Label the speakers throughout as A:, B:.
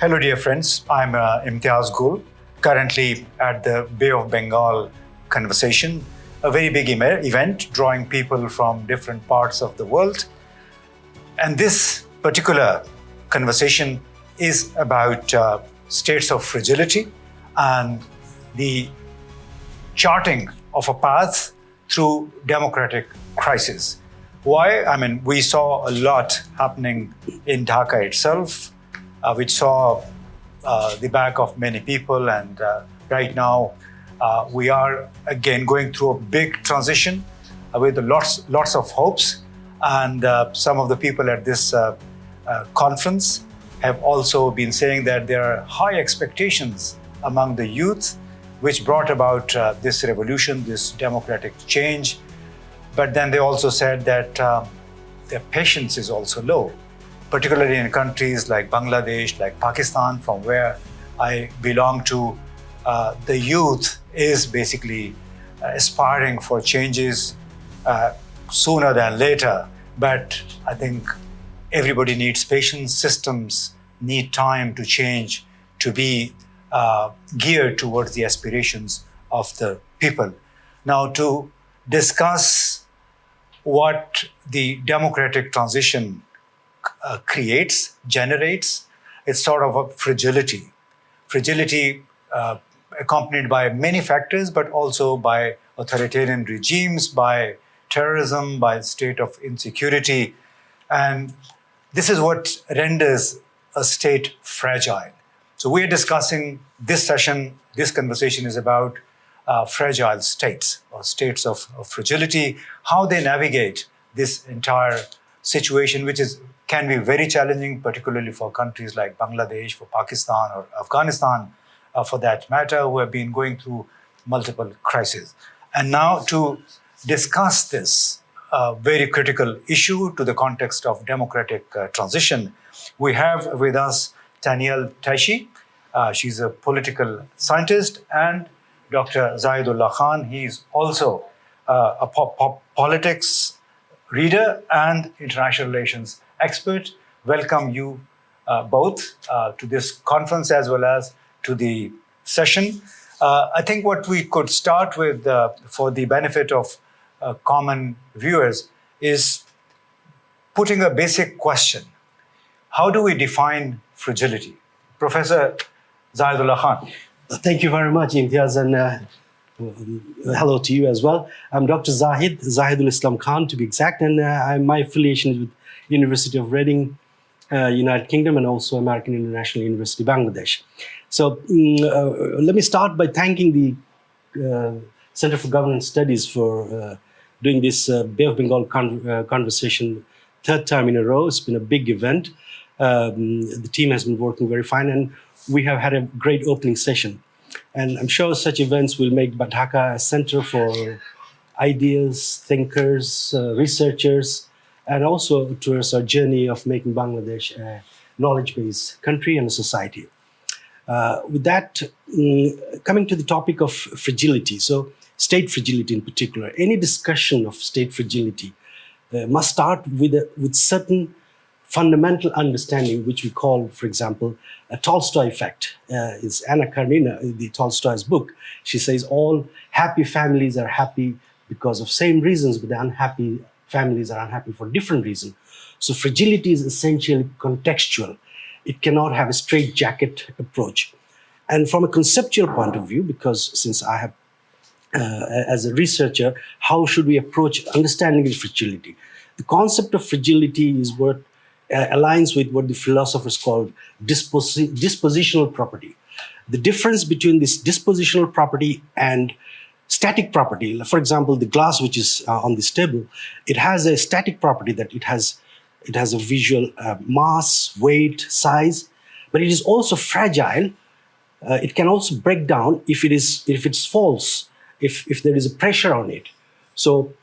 A: Hello, dear friends. I'm Imtiaz currently at the Bay of Bengal conversation, a very big event drawing people from different parts of the world. And this particular conversation is about states of fragility and the charting of a path through democratic crisis. Why? I mean, we saw a lot happening in Dhaka itself, which saw the back of many people, and right now we are again going through a big transition with lots of hopes. And some of the people at this conference have also been saying that there are high expectations among the youth, which brought about this revolution, this democratic change. But then they also said that their patience is also low, particularly in countries like Bangladesh, like Pakistan, from where I belong to. The youth is basically aspiring for changes sooner than later. But I think everybody needs patience. Systems need time to change, to be geared towards the aspirations of the people. Now, to discuss what the democratic transition generates, it's sort of a fragility. Fragility accompanied by many factors, but also by authoritarian regimes, by terrorism, by state of insecurity. And this is what renders a state fragile. So we're discussing this session, this conversation is about fragile states or states of fragility, how they navigate this entire situation, which can be very challenging, particularly for countries like Bangladesh, for Pakistan or Afghanistan, for that matter, who have been going through multiple crises. And now to discuss this very critical issue to the context of democratic transition, we have with us Tanyel Taysi. She's a political scientist, and Dr. Zahidul. He's also a politics reader and international relations expert. Welcome you both to this conference as well as to the session. I think what we could start with for the benefit of common viewers is putting a basic question. How do we define fragility? Professor Zahidul.
B: Thank you very much, Imtiaz, and hello to you as well. I'm Dr. Zahidul Islam Khan to be exact, and my affiliation is with University of Reading, United Kingdom, and also American International University, Bangladesh. So let me start by thanking the Center for Governance Studies for doing this Bay of Bengal conversation third time in a row. It's been a big event. The team has been working very fine, and we have had a great opening session. And I'm sure such events will make Dhaka a center for ideas, thinkers, researchers, and also towards our journey of making Bangladesh a knowledge-based country and a society. With that, coming to the topic of fragility, so state fragility in particular, any discussion of state fragility must start with certain fundamental understanding, which we call, for example, a Tolstoy effect. It's Anna Karenina, the Tolstoy's book. She says all happy families are happy because of same reasons, but the unhappy families are unhappy for different reasons. So fragility is essentially contextual. It cannot have a straitjacket approach. And from a conceptual point of view, because since I have, as a researcher, how should we approach understanding of fragility? The concept of fragility is what aligns with what the philosophers call dispositional property. The difference between this dispositional property and static property, for example, the glass which is on this table, it has a static property that it has a visual mass, weight, size, but it is also fragile. It can also break down if it's false, if there is a pressure on it. So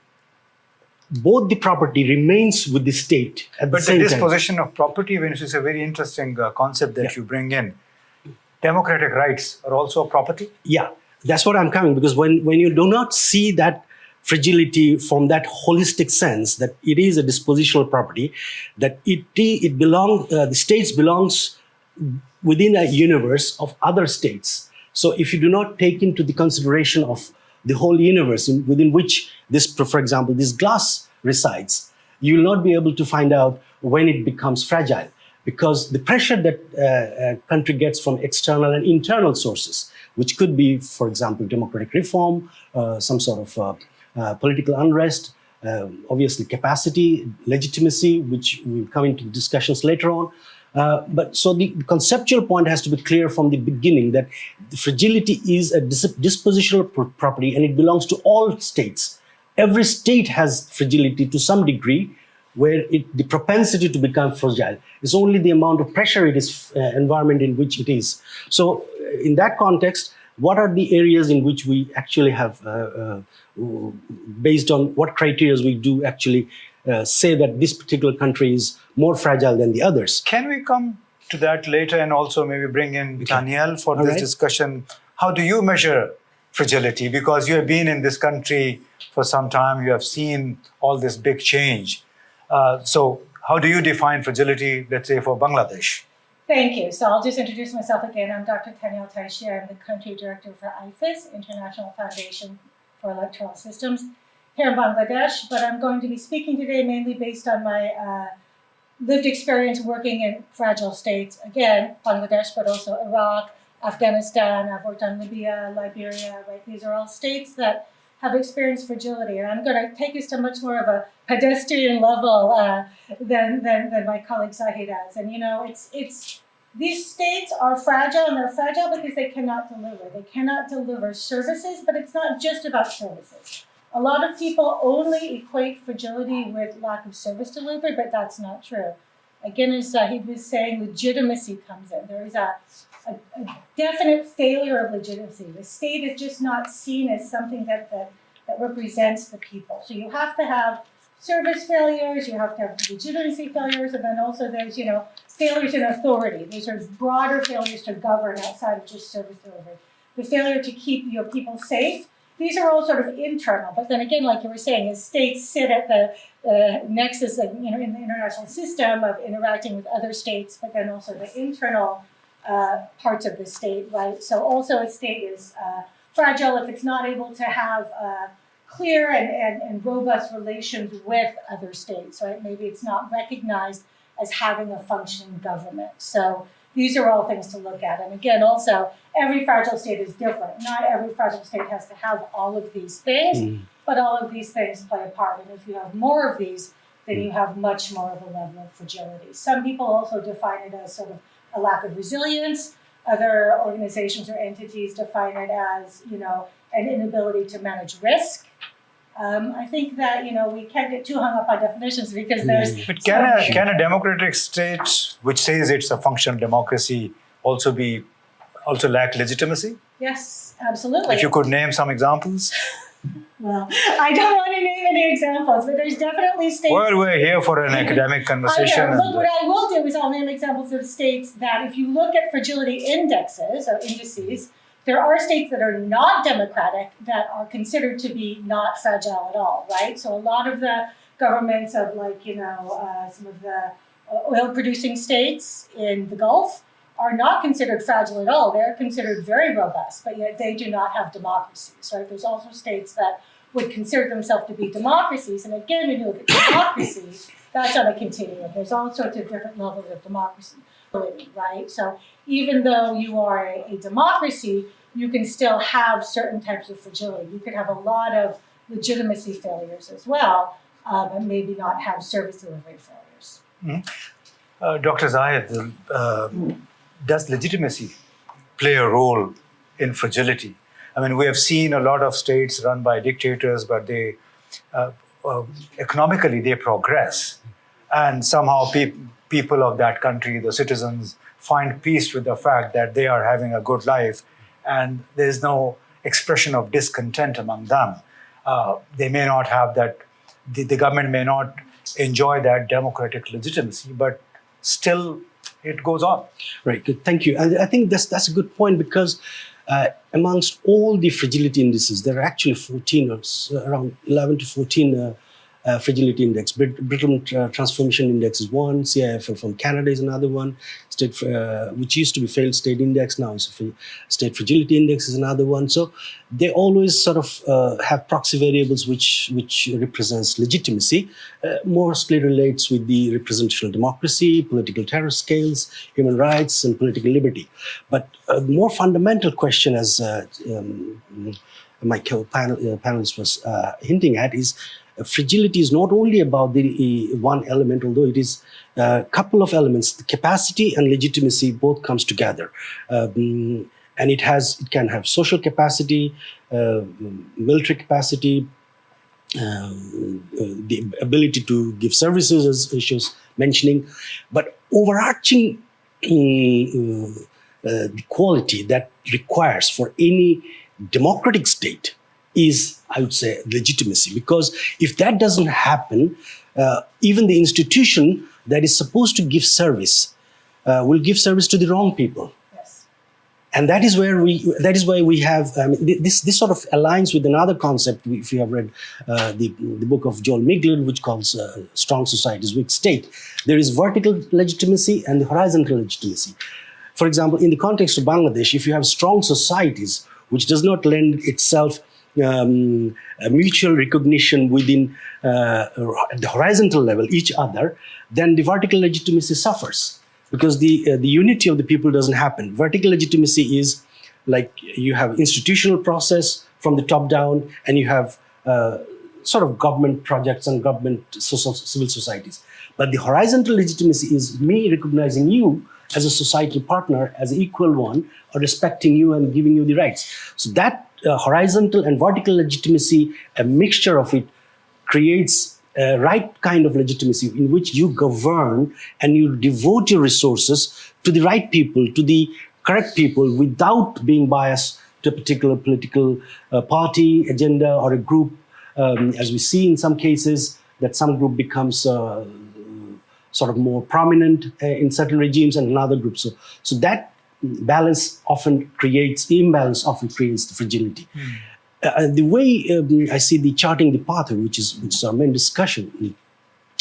B: both the property remains with the state at the same time. But the
A: disposition of property, which is a very interesting concept that you bring in. Democratic rights are also a property?
B: Yeah, that's what I'm coming, because when you do not see that fragility from that holistic sense, that it is a dispositional property, that the states belongs within a universe of other states. So if you do not take into the consideration of the whole universe within which this, for example, this glass resides, you will not be able to find out when it becomes fragile, because the pressure that a country gets from external and internal sources, which could be, for example, democratic reform, some sort of political unrest, obviously capacity, legitimacy, which will come into discussions later on. But so the conceptual point has to be clear from the beginning that the fragility is a dispositional property and it belongs to all states. Every state has fragility to some degree, where the propensity to become fragile is only the amount of pressure it is, environment in which it is. So in that context, what are the areas in which we actually have, based on what criteria we do actually say that this particular country is more fragile than the others?
A: Can we come to that later and also maybe bring in Tanyel for this discussion? How do you measure fragility? Because you have been in this country for some time, you have seen all this big change. So how do you define fragility, let's say, for Bangladesh?
C: Thank you. So I'll just introduce myself again. I'm Dr. Tanyel Taysi. I'm the country director for IFES, International Foundation for Electoral Systems, here in Bangladesh. But I'm going to be speaking today mainly based on my lived experience working in fragile states. Again, Bangladesh, but also Iraq, Afghanistan. I've worked on Libya, Liberia. Right? These are all states that have experienced fragility. And I'm going to take us to much more of a pedestrian level than my colleague Zahid has. And you know, these states are fragile, and they're fragile because they cannot deliver. They cannot deliver services, but it's not just about services. A lot of people only equate fragility with lack of service delivery, but that's not true. Again, as Zahid was saying, legitimacy comes in. There is a definite failure of legitimacy. The state is just not seen as something that represents the people. So you have to have service failures, you have to have legitimacy failures, and then also there's, you know, failures in authority. These are broader failures to govern outside of just service delivery. The failure to keep your people safe. These are all sort of internal, but then again, like you were saying, as states sit at the nexus of, you know, in the international system of interacting with other states, but then also the internal parts of the state, right? So also a state is fragile if it's not able to have clear and robust relations with other states, right? Maybe it's not recognized as having a functioning government. So these are all things to look at. And again, also, every fragile state is different. Not every fragile state has to have all of these things, but all of these things play a part. And if you have more of these, then you have much more of a level of fragility. Some people also define it as sort of a lack of resilience. Other organizations or entities define it as, you know, an inability to manage risk. I think that, you know, we can't get too hung up on definitions because there's...
A: But can a democratic state, which says it's a functional democracy, also lack legitimacy?
C: Yes, absolutely.
A: If you could name some examples?
C: Well, I don't want to name any examples, but there's definitely states...
A: Well, we're here for an academic conversation.
C: Look, what I will do is I'll name examples of states that if you look at fragility indexes or indices, there are states that are not democratic that are considered to be not fragile at all, right? So a lot of the governments of, like, you know, some of the oil-producing states in the Gulf are not considered fragile at all. They're considered very robust, but yet they do not have democracies, right? There's also states that would consider themselves to be democracies. And again, when you look at democracy, that's on a continuum. There's all sorts of different levels of democracy, right? So even though you are a democracy, you can still have certain types of fragility. You could have a lot of legitimacy failures as well, and maybe not have service delivery failures.
A: Mm-hmm. Dr. Zahid, does legitimacy play a role in fragility? I mean, we have seen a lot of states run by dictators, but they economically they progress, and somehow people of that country, the citizens, find peace with the fact that they are having a good life, and there's no expression of discontent among them. They may not have that. The government may not enjoy that democratic legitimacy, but still it goes on. Right,
B: good, thank you. I think that's a good point, because amongst all the fragility indices, there are actually 14 or around 11 to 14 Fragility Index. Britain Transformation Index is one. CIFL from Canada is another one. Which used to be Failed State Index, now is State Fragility Index is another one. So they always sort of have proxy variables which represents legitimacy. Mostly relates with the representational democracy, political terror scales, human rights, and political liberty. But a more fundamental question, as my panelist was hinting at, is fragility is not only about the one element, although it is a couple of elements. The capacity and legitimacy both comes together, and it can have social capacity, military capacity, the ability to give services, as she was mentioning, but overarching the quality that requires for any democratic state is, I would say, legitimacy. Because if that doesn't happen, even the institution that is supposed to give service will give service to the wrong people.
C: Yes.
B: And that is why we have this sort of aligns with another concept. If you have read the book of Joel Migler, which calls Strong Societies, Weak State, there is vertical legitimacy and the horizontal legitimacy. For example, in the context of Bangladesh, if you have strong societies which does not lend itself a mutual recognition within at the horizontal level each other, then the vertical legitimacy suffers, because the unity of the people doesn't happen. Vertical legitimacy is like you have institutional process from the top down, and you have sort of government projects and government civil societies. But the horizontal legitimacy is me recognizing you as a societal partner, as an equal one, or respecting you and giving you the rights. So that horizontal and vertical legitimacy, a mixture of it, creates a right kind of legitimacy in which you govern and you devote your resources to the right people, to the correct people, without being biased to a particular political party, agenda, or a group, as we see in some cases, that some group becomes sort of more prominent in certain regimes and another group. So that imbalance often creates the fragility. The way I see the charting the pathway, which is our main discussion,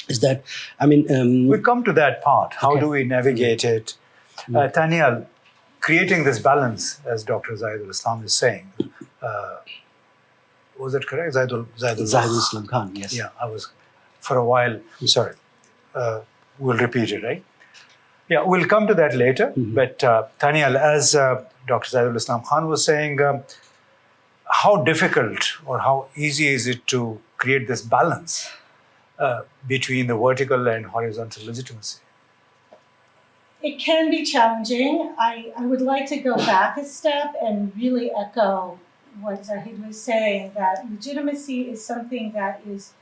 B: is that,
A: we come to that part. How do we navigate it? Tanyel, creating this balance, as Dr. Zahidul Islam is saying, was it correct? Zahidul
B: Islam Khan, yes.
A: Yeah, I was for a while, sorry. We'll repeat it, right? Yeah, we'll come to that later. But Tanyel, as Dr. Zahidul Islam Khan was saying, how difficult or how easy is it to create this balance between the vertical and horizontal legitimacy?
C: It can be challenging. I would like to go back a step and really echo what Zahid was saying, that legitimacy is something that is,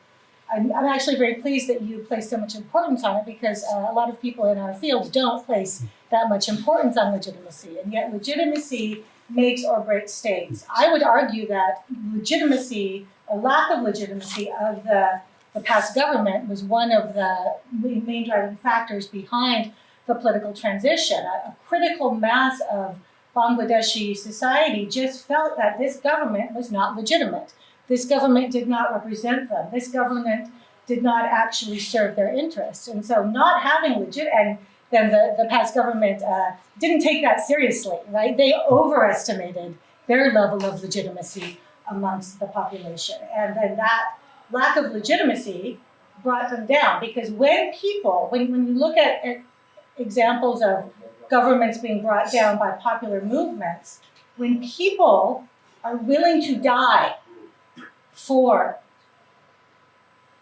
C: I'm actually very pleased that you place so much importance on it, because a lot of people in our field don't place that much importance on legitimacy, and yet legitimacy makes or breaks states. I would argue that legitimacy, or lack of legitimacy of the past government, was one of the main driving factors behind the political transition. A critical mass of Bangladeshi society just felt that this government was not legitimate. This government did not represent them. This government did not actually serve their interests. And so not having and then the past government didn't take that seriously, right? They overestimated their level of legitimacy amongst the population. And then that lack of legitimacy brought them down, because when you look at examples of governments being brought down by popular movements, when people are willing to die for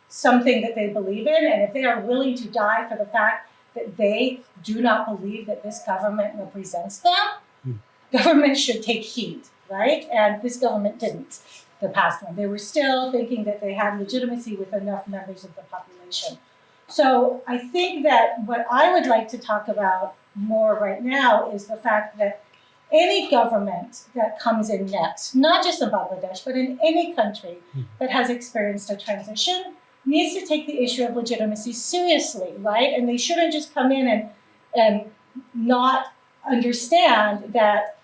C: something that they believe in, and if they are willing to die for the fact that they do not believe that this government represents them, government should take heed, right? And this government didn't, the past one. They were still thinking that they had legitimacy with enough members of the population. So I think that what I would like to talk about more right now is the fact that any government that comes in next, not just in Bangladesh, but in any country that has experienced a transition, needs to take the issue of legitimacy seriously, right? And they shouldn't just come in and not understand that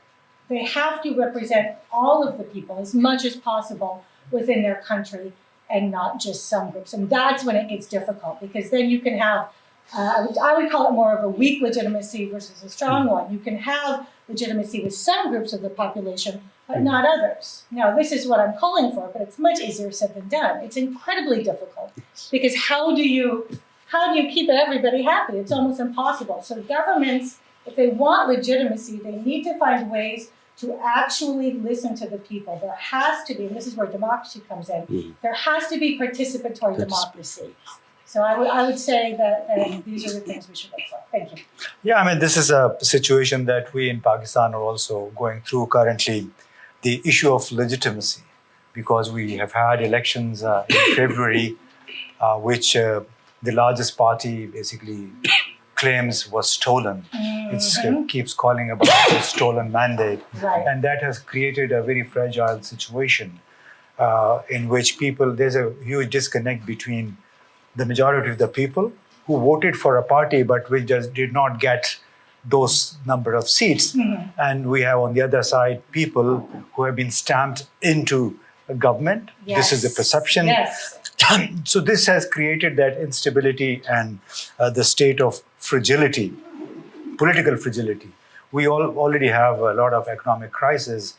C: they have to represent all of the people as much as possible within their country, and not just some groups. And that's when it gets difficult, because then you can have, I would call it more of a weak legitimacy versus a strong one. You can have legitimacy with some groups of the population, but not others. Now, this is what I'm calling for, but it's much easier said than done. It's incredibly difficult, because how do you keep everybody happy? It's almost impossible. So governments, if they want legitimacy, they need to find ways to actually listen to the people. There has to be, and this is where democracy comes in, there has to be participatory democracy. So I would say that these are the things we should look for. Thank you.
A: Yeah, I mean, this is a situation that we in Pakistan are also going through currently, the issue of legitimacy, because we have had elections in February, which the largest party basically claims was stolen. It keeps calling about a stolen mandate.
C: Right.
A: And that has created a very fragile situation in which there's a huge disconnect between the majority of the people who voted for a party but which just did not get those number of seats. And we have on the other side people who have been stamped into a government.
C: Yes.
A: This is the perception.
C: Yes.
A: So this has created that instability and the state of fragility, political fragility. We already have a lot of economic crisis.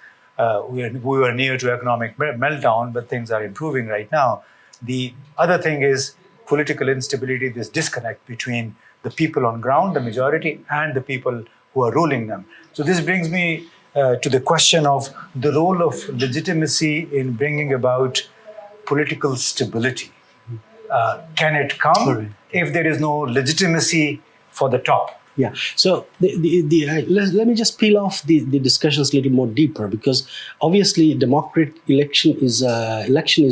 A: We were near to economic meltdown, but things are improving right now. The other thing is political instability, this disconnect between the people on ground, the majority, and the people who are ruling them. So this brings me to the question of the role of legitimacy in bringing about political stability. Can it come if there is no legitimacy for the top?
B: Yeah. So let me just peel off the discussions a little more deeper, because obviously democratic election is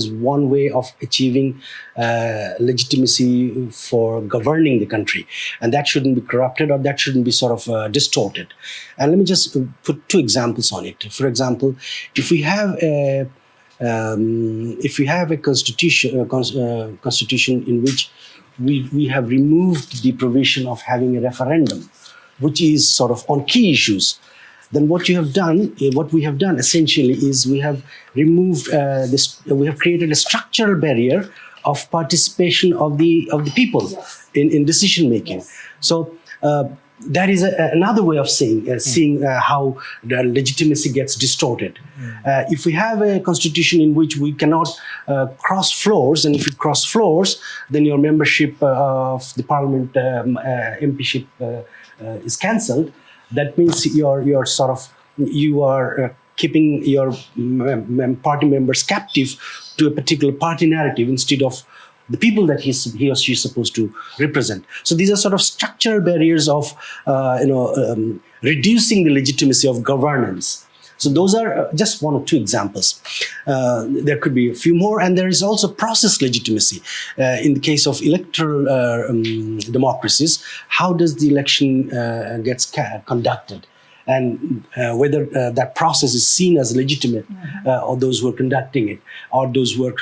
B: one way of achieving legitimacy for governing the country, and that shouldn't be corrupted, or that shouldn't be sort of distorted. And let me just put two examples on it. For example, if we have a constitution in which we have removed the provision of having a referendum, which is sort of on key issues, then what we have done essentially is we have removed we have created a structural barrier of participation of the people in decision making. Yes. So that is another way of seeing how the legitimacy gets distorted. If we have a constitution in which we cannot cross floors, and if you cross floors, then your membership of the parliament MPship is cancelled. That means you are keeping your party members captive to a particular party narrative instead of the people that he or she is supposed to represent. So these are sort of structural barriers of reducing the legitimacy of governance. So those are just one or two examples. There could be a few more, and there is also process legitimacy. In the case of electoral democracies, how does the election gets conducted? And whether that process is seen as legitimate, or those who are conducting it, or those who are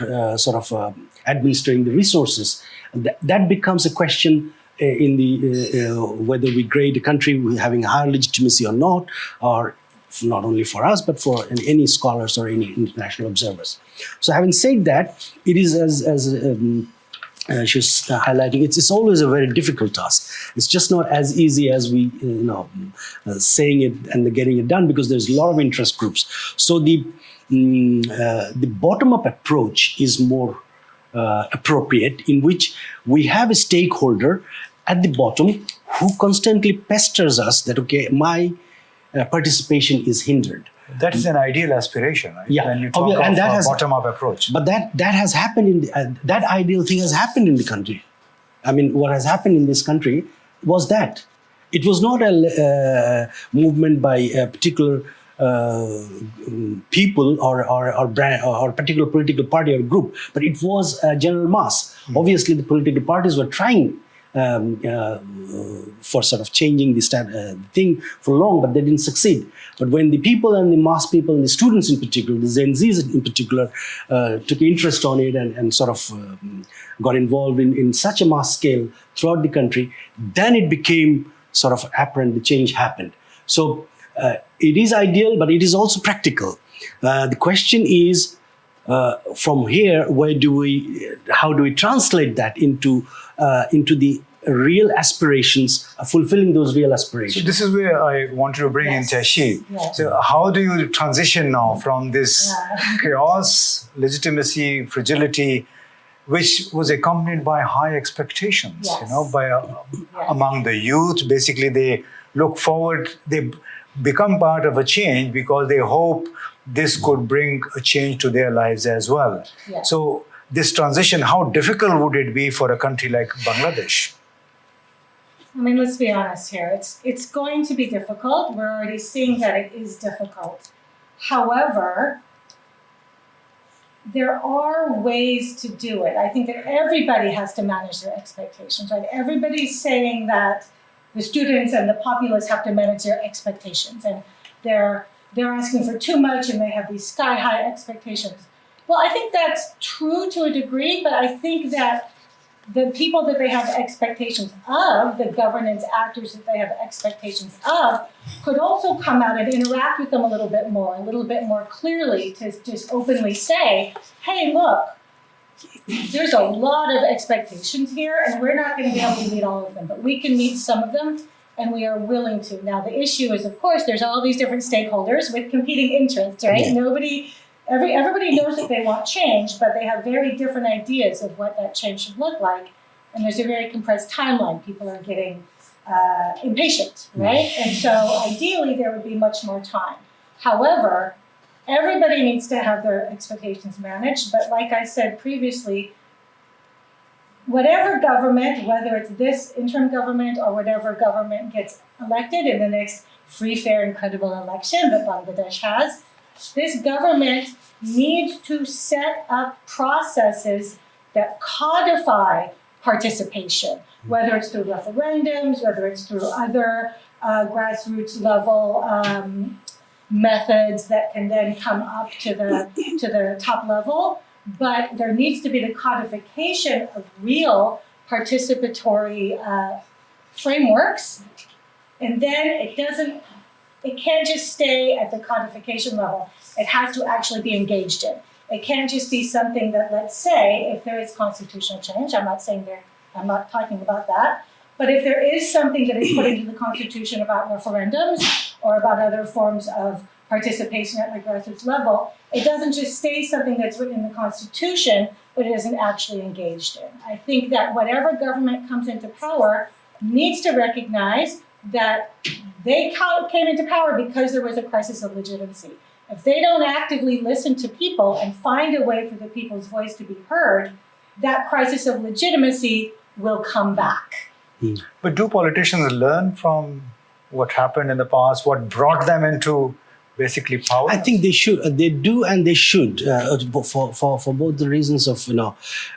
B: administering the resources. That becomes a question in the whether we grade a country having higher legitimacy or not, or not only for us, but for any scholars or any international observers. So having said that, it is as she was highlighting, it's always a very difficult task. It's just not as easy as we, saying it and getting it done, because there's a lot of interest groups. So the bottom-up approach is more appropriate, in which we have a stakeholder at the bottom who constantly pesters us that, okay, my participation is hindered.
A: That is an ideal aspiration, right?
B: Yeah,
A: when you talk of a bottom-up approach.
B: But that has happened that ideal thing has happened in the country. I mean, what has happened in this country was that it was not a movement by a particular people or brand or particular political party or group, but it was a general mass. Obviously, the political parties were trying for sort of changing this thing for long, but they didn't succeed. But when the people and the mass people and the students in particular, the Gen Zs in particular, took interest on it and sort of got involved in such a mass scale throughout the country, then it became sort of apparent the change happened. So it is ideal, but it is also practical. The question is, from here, how do we translate that into the real aspirations, fulfilling those real aspirations?
A: So this is where I wanted to bring in Taysi.
C: Yes.
A: So how do you transition now from this chaos, legitimacy, fragility, which was accompanied by high expectations,
C: Yes.
A: you know, by among the youth? Basically, they look forward, they become part of a change because they hope this could bring a change to their lives as well.
C: Yes.
A: So this transition, how difficult would it be for a country like Bangladesh?
C: I mean, let's be honest here. It's going to be difficult. We're already seeing that it is difficult. However, there are ways to do it. I think that everybody has to manage their expectations, right? Everybody's saying that the students and the populace have to manage their expectations, and they're asking for too much, and they have these sky-high expectations. Well, I think that's true to a degree, but I think that the people that they have expectations of, the governance actors that they have expectations of, could also come out and interact with them a little bit more clearly, to just openly say, hey, look, there's a lot of expectations here, and we're not going to be able to meet all of them, but we can meet some of them, and we are willing to. Now, the issue is, of course, there's all these different stakeholders with competing interests, right?
B: Yeah.
C: Everybody knows that they want change, but they have very different ideas of what that change should look like. And there's a very compressed timeline. People are getting impatient, right? And so ideally, there would be much more time. However, everybody needs to have their expectations managed. But like I said previously, whatever government, whether it's this interim government or whatever government gets elected in the next free, fair, and credible election that Bangladesh has, this government needs to set up processes that codify participation, whether it's through referendums, whether it's through other grassroots level methods that can then come up to the top level. But there needs to be the codification of real participatory frameworks, and then it can't just stay at the codification level. It has to actually be engaged in. It can't just be something that, let's say, if there is constitutional change, I'm not talking about that, but if there is something that is put into the Constitution about referendums or about other forms of participation at the grassroots level, it doesn't just stay something that's written in the Constitution, but it isn't actually engaged in. I think that whatever government comes into power needs to recognize that they came into power because there was a crisis of legitimacy. If they don't actively listen to people and find a way for the people's voice to be heard, that crisis of legitimacy will come back.
A: But do politicians learn from what happened in the past, what brought them into basically power?
B: I think they should. They do, and they should, for both the reasons of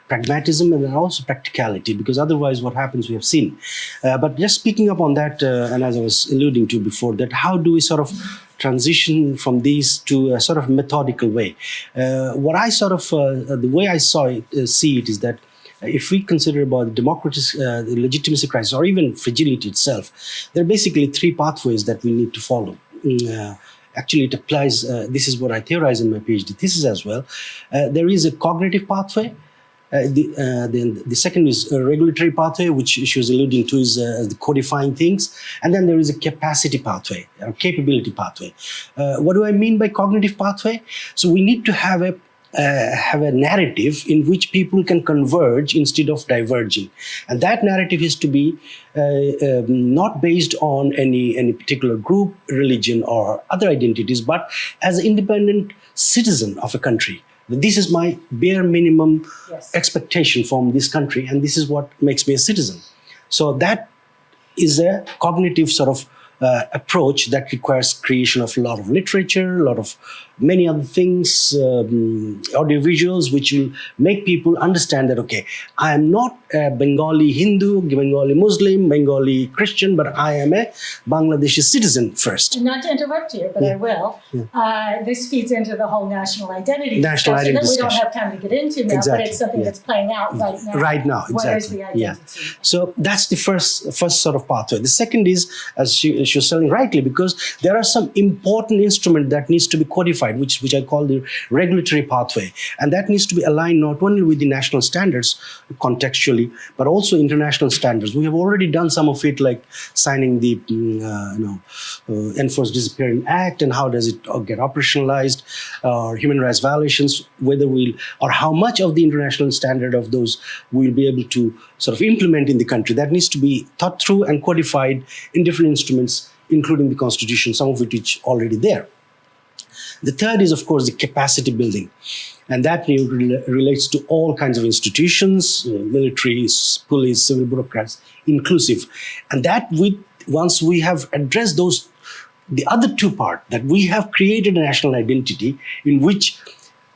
B: pragmatism and also practicality. Because otherwise, what happens we have seen. But just speaking up on that, and as I was alluding to before, that how do we sort of transition from these to a sort of methodical way? What I sort of the way I see it is that if we consider about the legitimacy crisis or even fragility itself, there are basically three pathways that we need to follow. Actually, it applies, this is what I theorize in my PhD thesis as well. There is a cognitive pathway. The second is a regulatory pathway, which she was alluding to is the codifying things. And then there is a capacity pathway, or capability pathway. What do I mean by cognitive pathway? So we need to have a narrative in which people can converge instead of diverging. And that narrative is to be not based on any particular group, religion, or other identities, but as an independent citizen of a country. This is my bare minimum expectation from this country, and this is what makes me a citizen. So that is a cognitive sort of approach that requires creation of a lot of literature, a lot of many other things, audiovisuals, which will make people understand that, okay, I am not a Bengali Hindu, Bengali Muslim, Bengali Christian, but I am a Bangladeshi citizen first.
C: And not to interrupt you, but I will. This feeds into the whole national identity discussion that we don't have time to get into now, but it's something that's playing out right now.
B: Right now, exactly.
C: What is the identity?
B: So that's the first sort of pathway. The second is, as she was saying rightly, because there are some important instruments that needs to be codified. codified, which I call the regulatory pathway. And that needs to be aligned not only with the national standards contextually, but also international standards. We have already done some of it, like signing the Enforced Disappearance Act, and how does it get operationalized, or human rights violations, whether we'll, or how much of the international standard of those we'll be able to sort of implement in the country. That needs to be thought through and codified in different instruments, including the Constitution, some of which already there. The third is, of course, the capacity building. And that relates to all kinds of institutions, military, police, civil bureaucrats, inclusive. And that once we have addressed those, the other two parts, that we have created a national identity in which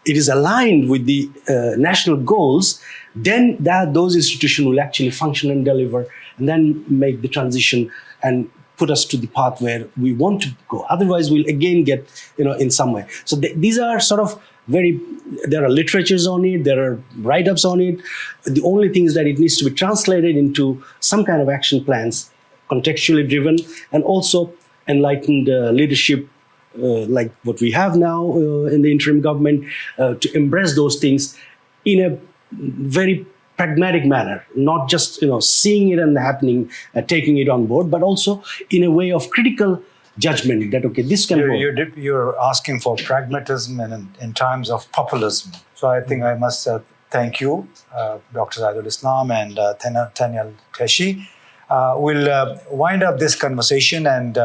B: it is aligned with the national goals, then those institutions will actually function and deliver, and then make the transition and put us to the path where we want to go. Otherwise, we'll again get, in some way. So these are sort of there are literatures on it, there are write-ups on it. The only thing is that it needs to be translated into some kind of action plans, contextually driven, and also enlightened leadership, like what we have now in the interim government, to embrace those things in a very pragmatic manner, not just seeing it and happening, taking it on board, but also in a way of critical judgment that, okay, this can work.
A: You're asking for pragmatism and in times of populism. So I think I must thank you, Dr. Zahidul Islam and Tanyel Taysi. We'll wind up this conversation, and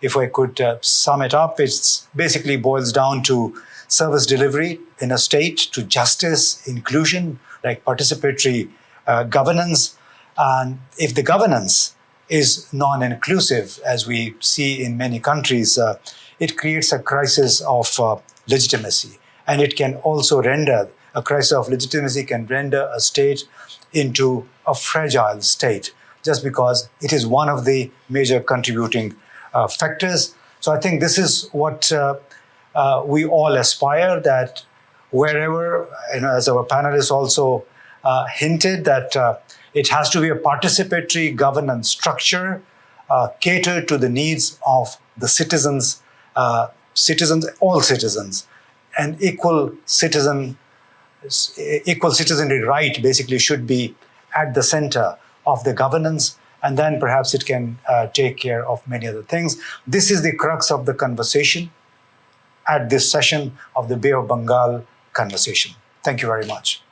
A: if I could sum it up, it basically boils down to service delivery in a state, to justice, inclusion, like participatory governance. And if the governance is non-inclusive, as we see in many countries, it creates a crisis of legitimacy. And it can also a crisis of legitimacy can render a state into a fragile state, just because it is one of the major contributing factors. So I think this is what we all aspire, that wherever, as our panelists also hinted, that it has to be a participatory governance structure, catered to the needs of the citizens, all citizens, and equal citizenry right basically should be at the center of the governance, and then perhaps it can take care of many other things. This is the crux of the conversation at this session of the Bay of Bengal conversation. Thank you very much.